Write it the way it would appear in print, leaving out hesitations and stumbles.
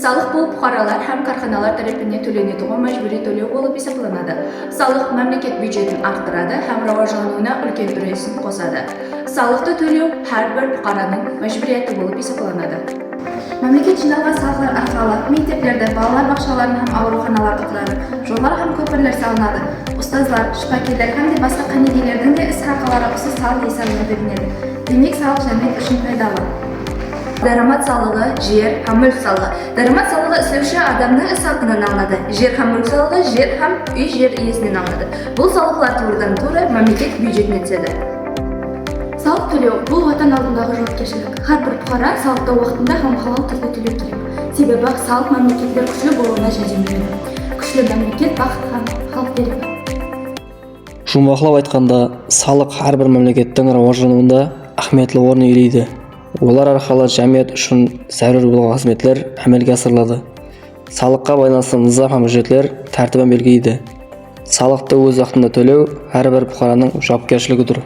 Салық бұл бұқаралар һәм карханалар тарапынан төленетуге мәжбүри төлеу болып есептелінеді. Салық мемлекет бюджетін арттырады һәм рауажлануына үлкен үлесін қосады. Салықты төлеу әрбір бұқараның мәжбүрияты болып есептелінеді. Мемлекет жиналған салықтар арқылы мектеплерде, балалар бақшалары һәм ауруханаларды құрады. Жолдар һәм көпірлер салынады. Ұстазлар, шипакерлер һәм басқа қанегейлердің де іс хақылары осы салық есебінен төленеді. Демек салық жәмиғат үшін пайдалы. Дарамат салығы, жер һәм мүлк салығы. Дарамат салығы ислеуші адамның іс хақынан алынады. Жер һәм мүлк салығы жер һәм үй жер иесінен алынады. Бұл салықлар турадан-тура мемлекет бюджетіне түседі. Салық төлеу бұл ватан алдындағы жауапкершілік. Әрбір бұқара салықты уақытында һәм халал түрде төлеу керек. Себебі салық мемлекеттер күшлі болуына жәрдем береді. Күшлі мемлекет бақыт һәм халық береді. Жұмбақлап айтқанда, салық әрбір мемлекеттің рауажлануында ахметлі орын иелейді. Олар арқылы жәмият үшін зәрур болған қызметтер әмелге асырылады. Салыққа байланысты низам һәм бюджетлер тәртібін белгілейді. Салықты өз уақытында төлеу әрбір бұқараның жауапкершілігідір.